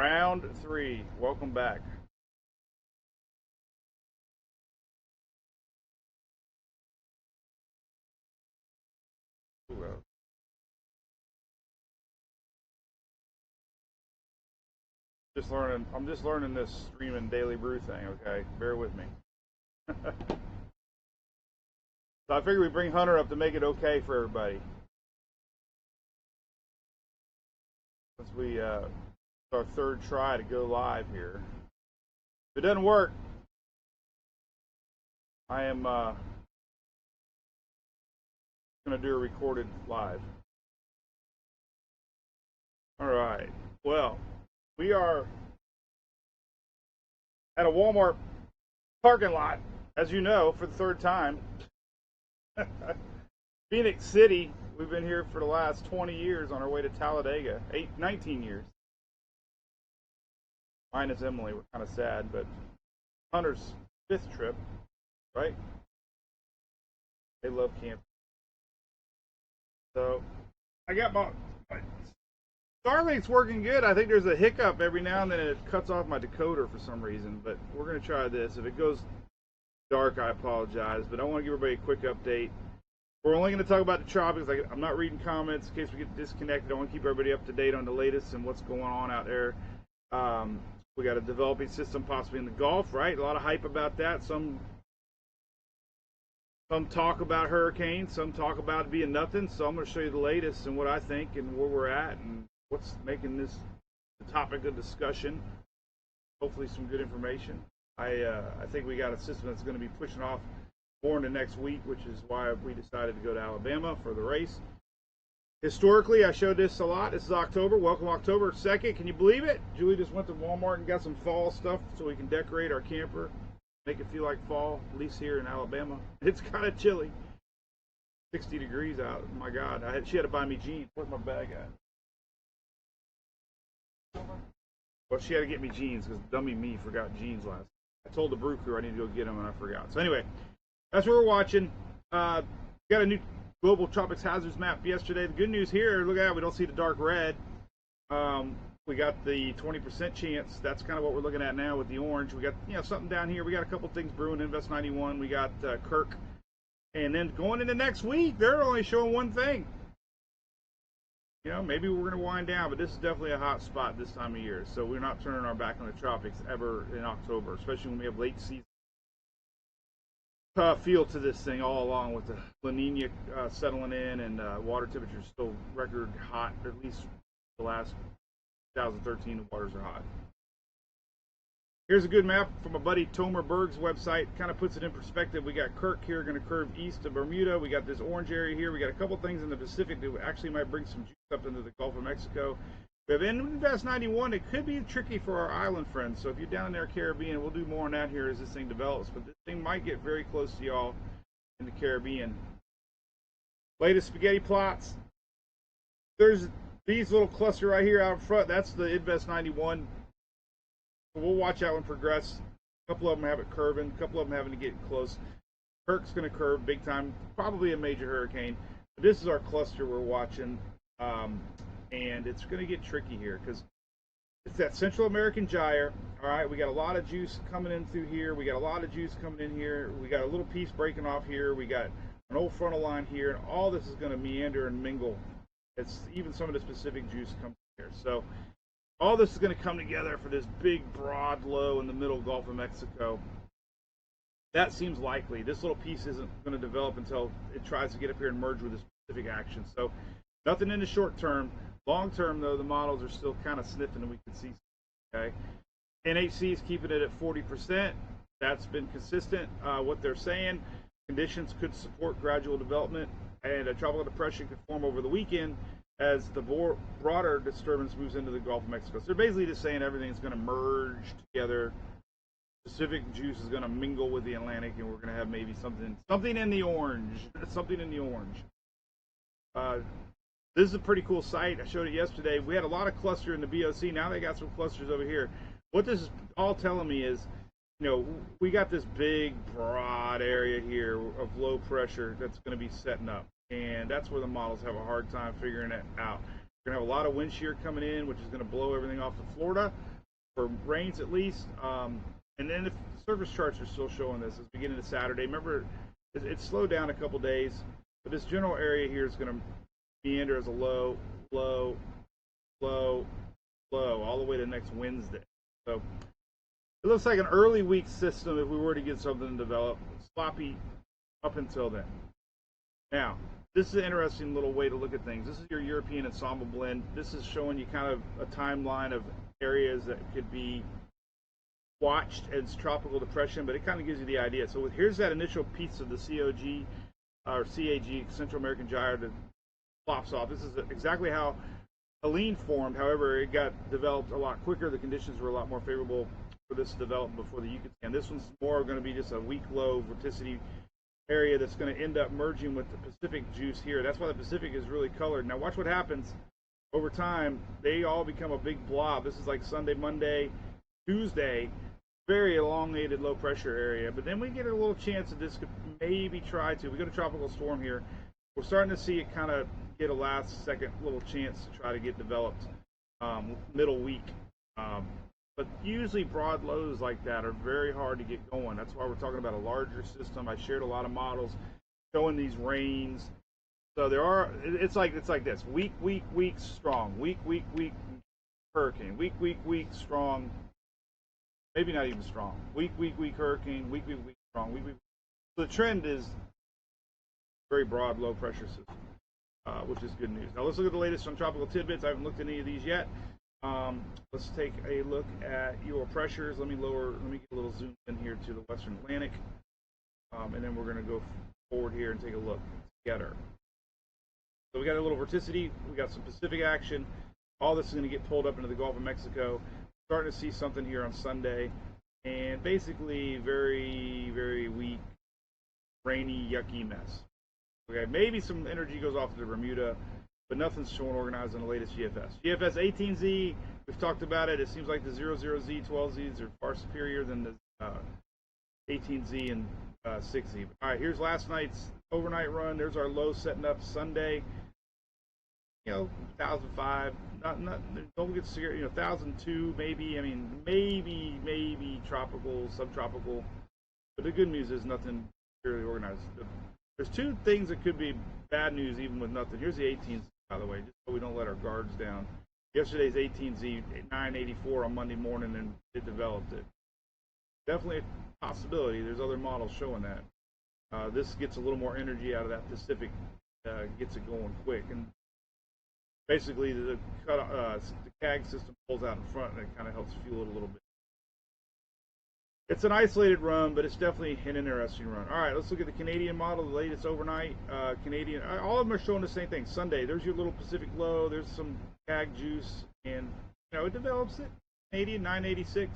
Round three. Welcome back. Ooh, just learning. I'm just learning this streaming daily brew thing. Okay, bear with me. So I figured we bring Hunter up to make it okay for everybody. Since we our third try to go live here. If it doesn't work, I am going to do a recorded live. All right. Well, we are at a Walmart parking lot, as you know, for the third time. Phoenix City. We've been here for the last 20 years on our way to Talladega. 19 years. Minus Emily. We're kind of sad, but Hunter's fifth trip, right? They love camping. So I got my Starlink's working good. I think there's a hiccup every now and then, and it cuts off my decoder for some reason. But we're gonna try this. If it goes dark, I apologize. But I want to give everybody a quick update. We're only going to talk about the tropics. I'm not reading comments in case we get disconnected. I want to keep everybody up to date on the latest and what's going on out there. We got a developing system possibly in the Gulf, right? A lot of hype about that. Some talk about hurricanes. Some talk about it being nothing. So I'm going to show you the latest and what I think and where we're at and what's making this the topic of discussion. Hopefully some good information. I think we got a system that's going to be pushing off more in the next week, which is why we decided to go to Alabama for the race. Historically, I showed this a lot. This is October. Welcome October 2nd. Can you believe it? Julie just went to Walmart and got some fall stuff so we can decorate our camper, make it feel like fall, at least here in Alabama. It's kind of chilly. 60 degrees out. Oh my God. She had to buy me jeans. Where's my bag at? Well, she had to get me jeans because dummy me forgot jeans last. I told the brew crew I need to go get them and I forgot. So anyway, that's what we're watching. Got a new global tropics hazards map yesterday. The good news here, look at that, we don't see the dark red. We got the 20% chance. That's kind of what we're looking at now with the orange. We got something down here. We got a couple things brewing. Invest 91. We got Kirk, and then going into next week, they're only showing one thing. Maybe we're going to wind down, but this is definitely a hot spot this time of year. So we're not turning our back on the tropics ever in October, especially when we have late season feel to this thing all along with the La Nina settling in and water temperatures still record hot. At least the last 2013, the waters are hot. Here's a good map from a buddy Tomer Berg's website. Kind of puts it in perspective. We got Kirk here going to curve east of Bermuda. We got this orange area here. We got a couple things in the Pacific that actually might bring some juice up into the Gulf of Mexico. We have Invest 91. It could be tricky for our island friends. So if you're down in the Caribbean, we'll do more on that here as this thing develops. But this thing might get very close to y'all in the Caribbean. Latest spaghetti plots. There's these little cluster right here out front. That's the Invest 91. We'll watch that one progress. A couple of them have it curving. A couple of them having to get close. Kirk's going to curve big time. Probably a major hurricane. But this is our cluster we're watching. And it's going to get tricky here because it's that Central American gyre. All right, we got a lot of juice coming in through here. We got a lot of juice coming in here. We got a little piece breaking off here. We got an old frontal line here. And all this is going to meander and mingle. It's even some of the specific juice comes here. So all this is going to come together for this big, broad low in the middle Gulf of Mexico. That seems likely. This little piece isn't going to develop until it tries to get up here and merge with this specific action. So nothing in the short term. Long term, though, the models are still kind of sniffing, and we can see. Okay, NHC is keeping it at 40%. That's been consistent. What they're saying, conditions could support gradual development, and a tropical depression could form over the weekend as the broader disturbance moves into the Gulf of Mexico. So they're basically just saying everything's going to merge together. Pacific juice is going to mingle with the Atlantic, and we're going to have maybe something in the orange. Something in the orange. This is a pretty cool site. I showed it yesterday. We had a lot of cluster in the BOC. Now they got some clusters over here. What this is all telling me is, we got this big, broad area here of low pressure that's going to be setting up. And that's where the models have a hard time figuring it out. We're going to have a lot of wind shear coming in, which is going to blow everything off to Florida for rains at least. And then the surface charts are still showing this as we get into Saturday. Remember, it slowed down a couple days, but this general area here is going to meander as a low, low, low, low, all the way to next Wednesday. So it looks like an early week system if we were to get something developed. Sloppy up until then. Now, this is an interesting little way to look at things. This is your European ensemble blend. This is showing you kind of a timeline of areas that could be watched as tropical depression, but it kind of gives you the idea. So here's that initial piece of the COG or CAG, Central American Gyre, that plops off. This is exactly how Helene formed. However, it got developed a lot quicker. The conditions were a lot more favorable for this to develop before the Yucatan. This one's more going to be just a weak low vorticity area that's going to end up merging with the Pacific juice here. That's why the Pacific is really colored. Now watch what happens over time. They all become a big blob. This is like Sunday, Monday, Tuesday, very elongated low pressure area. But then we get a little chance that this could maybe try to. We got a tropical storm here. We're starting to see it kind of get a last second little chance to try to get developed middle week. But usually broad lows like that are very hard to get going. That's why we're talking about a larger system. I shared a lot of models showing these rains. So there are, it's like this: weak, strong, weak, hurricane, weak, strong, maybe not even strong, weak, hurricane, weak, strong, weak. So the trend is very broad low pressure system, which is good news. Now let's look at the latest on tropical tidbits. I haven't looked at any of these yet. Let's take a look at your pressures. Let me get a little zoom in here to the Western Atlantic, and then we're going to go forward here and take a look together. So we got a little vorticity, we got some Pacific action. All this is going to get pulled up into the Gulf of Mexico. Starting to see something here on Sunday, and basically very, very weak, rainy, yucky mess. Okay, maybe some energy goes off to the Bermuda, but nothing's showing organized in the latest GFS. GFS 18Z, we've talked about it. It seems like the 00Z, 12Zs are far superior than the 18Z and 6Z. All right, here's last night's overnight run. There's our low setting up Sunday. 1,005. Don't get scared. 1,002 maybe. I mean, maybe tropical, subtropical. But the good news is nothing purely organized. There's two things that could be bad news even with nothing. Here's the 18Z, by the way, just so we don't let our guards down. Yesterday's 18Z, 984 on Monday morning, and it developed it. Definitely a possibility. There's other models showing that. This gets a little more energy out of that Pacific, gets it going quick. And basically, the CAG system pulls out in front, and it kind of helps fuel it a little bit. It's an isolated run, but it's definitely an interesting run. All right, let's look at the Canadian model, the latest overnight. Canadian, all of them are showing the same thing. Sunday, there's your little Pacific low. There's some CAG juice, and it develops it. Canadian 986,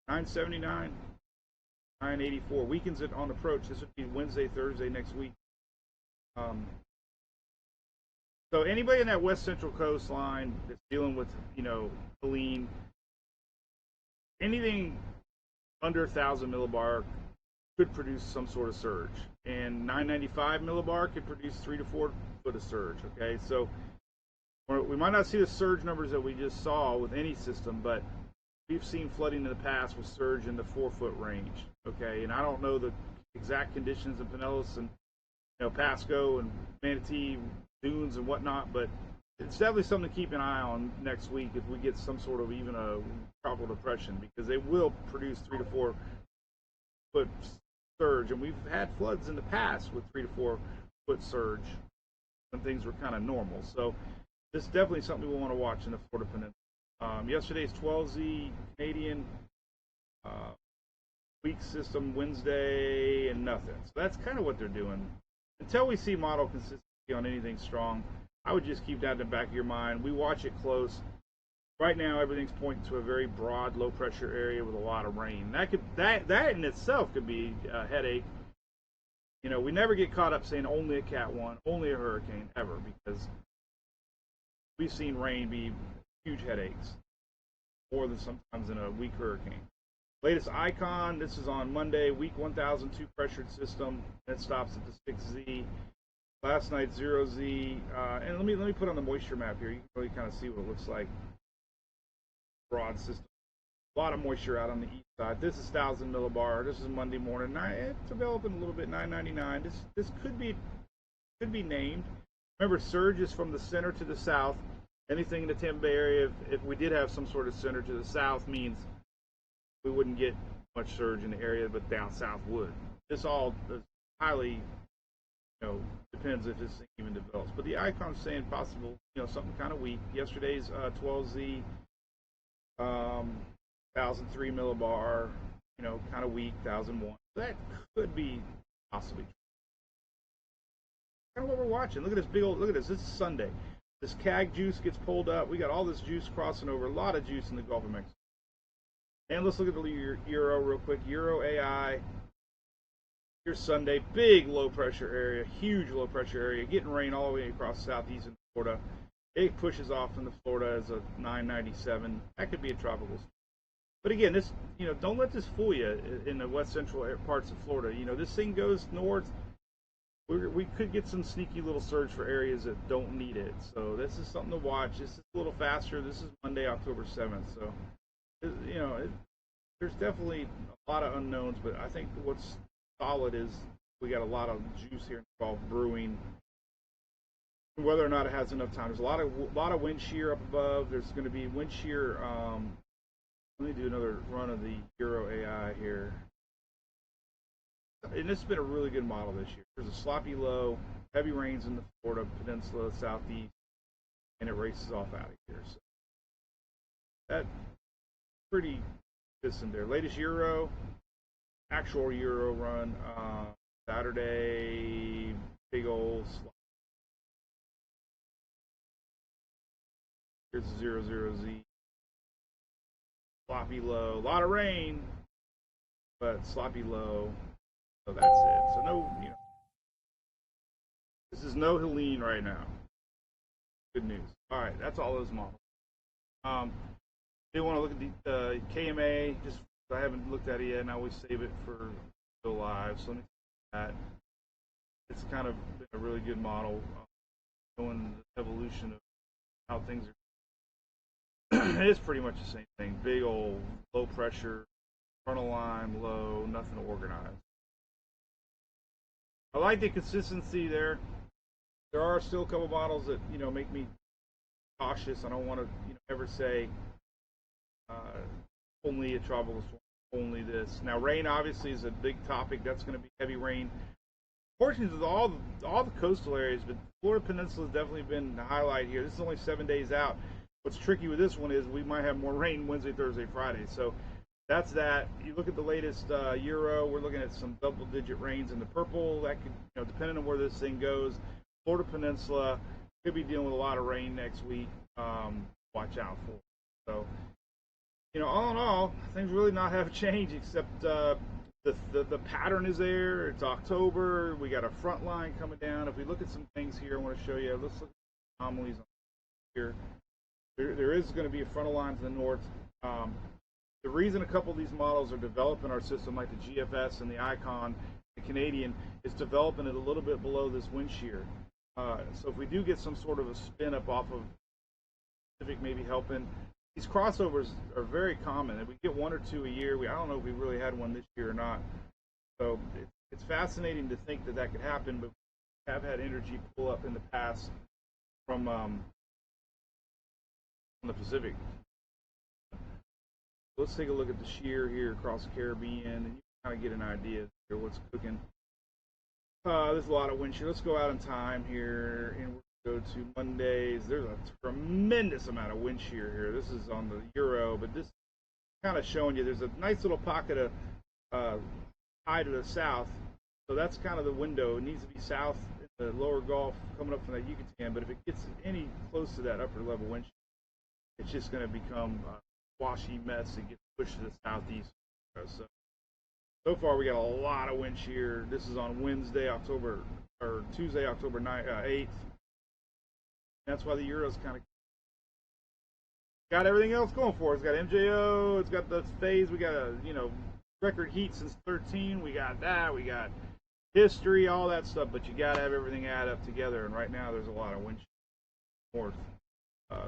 979, 984. Weakens it on approach. This would be Wednesday, Thursday next week. So anybody in that west central coastline that's dealing with, Helene, anything under 1,000 millibar could produce some sort of surge, and 995 millibar could produce 3 to 4 foot of surge. Okay, so we might not see the surge numbers that we just saw with any system, but we've seen flooding in the past with surge in the 4 foot range. Okay, and I don't know the exact conditions in Pinellas and Pasco and Manatee dunes and whatnot, but it's definitely something to keep an eye on next week if we get some sort of even a tropical depression, because they will produce 3 to 4 foot surge, and we've had floods in the past with 3 to 4 foot surge when things were kind of normal. So this is definitely something we want to watch in the Florida Peninsula. Yesterday's 12Z Canadian weak system Wednesday and nothing. So that's kind of what they're doing. Until we see model consistency on anything strong, I would just keep that in the back of your mind. We watch it close. Right now, everything's pointing to a very broad, low pressure area with a lot of rain. That in itself could be a headache. We never get caught up saying only a Cat 1, only a hurricane ever, because we've seen rain be huge headaches, more than sometimes in a weak hurricane. Latest icon. This is on Monday, week 1002 pressured system. It stops at the 6Z. Last night 0Z, and let me put on the moisture map here. You can really kind of see what it looks like. Broad system. A lot of moisture out on the east side. This is 1,000 millibar. This is Monday morning. It's developing a little bit. 999. This could be named. Remember, surge is from the center to the south. Anything in the Tampa Bay area, if we did have some sort of center to the south, means we wouldn't get much surge in the area, but down south would. This all is highly, depends if this thing even develops. But the icon's saying possible, something kind of weak. Yesterday's 12Z, 1,003 millibar, kind of weak, 1,001. That could be possibly kind of what we're watching. Look at this big old, look at this. This is Sunday. This CAG juice gets pulled up. We got all this juice crossing over. A lot of juice in the Gulf of Mexico. And let's look at the Euro real quick. Euro AI. Here's Sunday. Big low pressure area. Huge low pressure area. Getting rain all the way across southeastern Florida. It pushes off into Florida as a 997. That could be a tropical storm. But again, this, don't let this fool you in the west central parts of Florida. This thing goes north. We could get some sneaky little surge for areas that don't need it. So this is something to watch. This is a little faster. This is Monday, October 7th. So, there's definitely a lot of unknowns, but I think what's solid is we got a lot of juice here involved brewing. Whether or not it has enough time. There's a lot of wind shear up above. There's going to be wind shear. Let me do another run of the Euro AI here. And this has been a really good model this year. There's a sloppy low, heavy rains in the Florida Peninsula, southeast, and it races off out of here. So that's pretty consistent there. Latest Euro, actual Euro run, Saturday, big old slop. Here's the 00Z. Sloppy low, a lot of rain, but sloppy low. So that's it. So no, this is no Helene right now. Good news. All right, that's all those models. Did want to look at the KMA. Just I haven't looked at it yet, and I always save it for go live. So let me see that. It's kind of been a really good model, showing the evolution of how things are. It is pretty much the same thing. Big old low pressure, frontal line low, nothing to organize. I like the consistency there. There are still a couple models that make me cautious. I don't want to ever say only a tropical storm, only this. Now rain obviously is a big topic. That's going to be heavy rain. Fortunately, all the coastal areas, but Florida Peninsula has definitely been the highlight here. This is only 7 days out. What's tricky with this one is we might have more rain Wednesday, Thursday, Friday. So that's that. You look at the latest Euro, we're looking at some double-digit rains in the purple. That could, depending on where this thing goes, Florida Peninsula could be dealing with a lot of rain next week. Watch out for it. So, all in all, things really not have changed except the pattern is there. It's October. We got a front line coming down. If we look at some things here, I want to show you. Let's look at anomalies here. There is going to be a frontal line to the north. The reason a couple of these models are developing our system, like the GFS and the Icon, the Canadian, is developing it a little bit below this wind shear. So if we do get some sort of a spin up off of Pacific, maybe helping, these crossovers are very common. If we get one or two a year, I don't know if we really had one this year or not. So it's fascinating to think that could happen, but we have had energy pull up in the past from the Pacific. Let's take a look at the shear here across the Caribbean, and you kind of get an idea of what's cooking. There's a lot of wind shear. Let's go out in time here, and we'll go to Mondays. There's a tremendous amount of wind shear here. This is on the Euro, but this is kind of showing you there's a nice little pocket of high to the south. So that's kind of the window. It needs to be south in the lower Gulf coming up from that Yucatan, but if it gets any close to that upper level wind shear, it's just going to become a washy mess and get pushed to the southeast. So far we got a lot of wind shear. This is on Tuesday, October 8th. That's why the Euro's kind of got everything else going for us. It's got MJO, it's got the phase, we got a record heat since 13. We got that, we got history, all that stuff, but you got to have everything add up together. And right now, there's a lot of wind north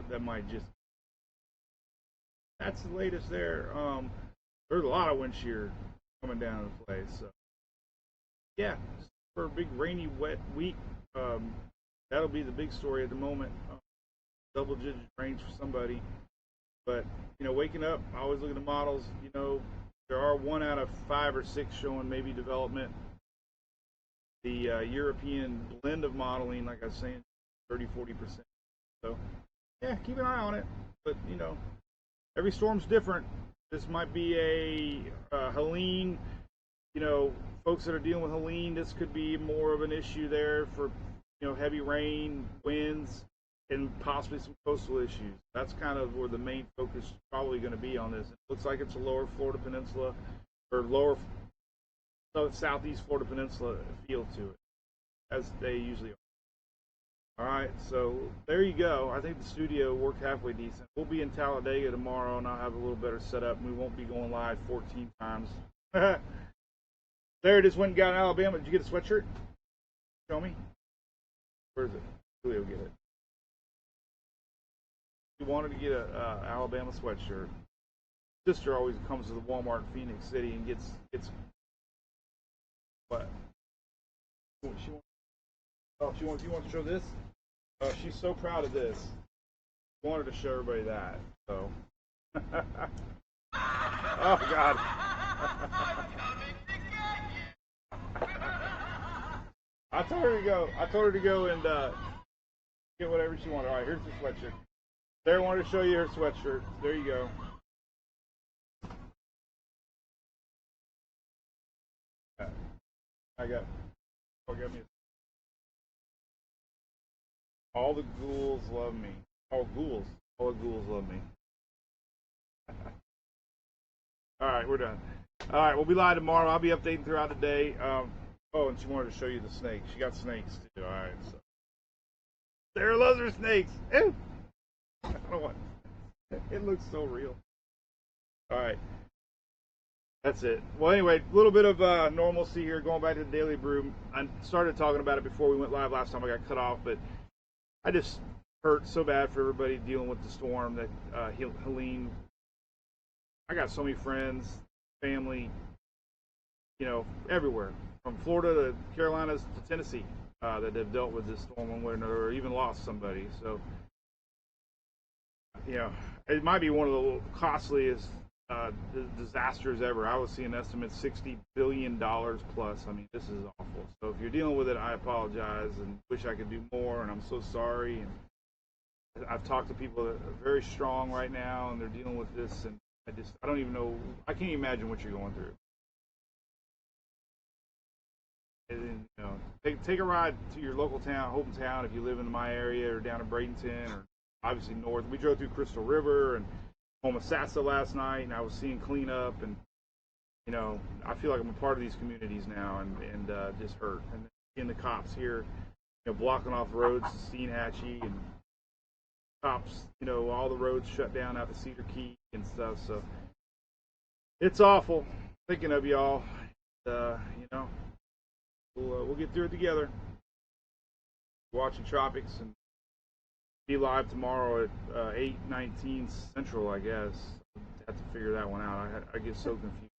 that might just. That's the latest there. There's a lot of wind shear coming down the place. So yeah, just for a big rainy, wet week, that'll be the big story at the moment. Double-digit range for somebody, but waking up, I always look at the models. There are 1 out of 5 or 6 showing maybe development. The European blend of modeling, like I was saying, 30-40%. So yeah, keep an eye on it. But every storm's different. This might be a Helene. Folks that are dealing with Helene, this could be more of an issue there for heavy rain, winds, and possibly some coastal issues. That's kind of where the main focus is probably going to be on this. It looks like it's a lower Florida Peninsula or lower southeast Florida Peninsula feel to it, as they usually are. All right, so there you go. I think the studio worked halfway decent. We'll be in Talladega tomorrow, and I'll have a little better setup, and we won't be going live 14 times. There it is. Went and got in Alabama. Did you get a sweatshirt? Show me. Where is it? Julio get it. He wanted to get a Alabama sweatshirt. Sister always comes to the Walmart in Phoenix City and gets what? She wants to show this. Oh, she's so proud of this. Wanted to show everybody that. So. Oh God. I told her to go and get whatever she wanted. All right, here's the sweatshirt. Sarah wanted to show you her sweatshirt. There you go. I got me. All the ghouls love me. All the ghouls love me. All right, we're done. All right, we'll be live tomorrow. I'll be updating throughout the day. Oh, and she wanted to show you the snakes. She got snakes too. All right, so Sarah loves her snakes. Ew. I don't know what. It looks so real. All right, that's it. Well, anyway, a little bit of normalcy here. Going back to the Daily Brew. I started talking about it before we went live last time. I got cut off, but I just hurt so bad for everybody dealing with the storm that Helene. I got so many friends, family, everywhere from Florida to Carolinas to Tennessee that have dealt with this storm one way or another, or even lost somebody. So, it might be one of the costliest disasters ever. I was seeing estimates $60 billion plus. I mean, this is awful. So if you're dealing with it, I apologize and wish I could do more, and I'm so sorry. And I've talked to people that are very strong right now, and they're dealing with this, and I don't even know. I can't even imagine what you're going through. And, take a ride to your local town, Holton Town, if you live in my area, or down in Bradenton, or obviously north. We drove through Crystal River and Homosassa last night, and I was seeing cleanup, and I feel like I'm a part of these communities now, and just hurt. And seeing the cops here, blocking off roads to Steenhatchee, and cops, all the roads shut down out to Cedar Key and stuff. So it's awful. Thinking of y'all. We'll get through it together. Watching Tropics, and be live tomorrow at 8:19 Central, I guess. I have to figure that one out. I get so confused.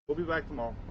We'll be back tomorrow.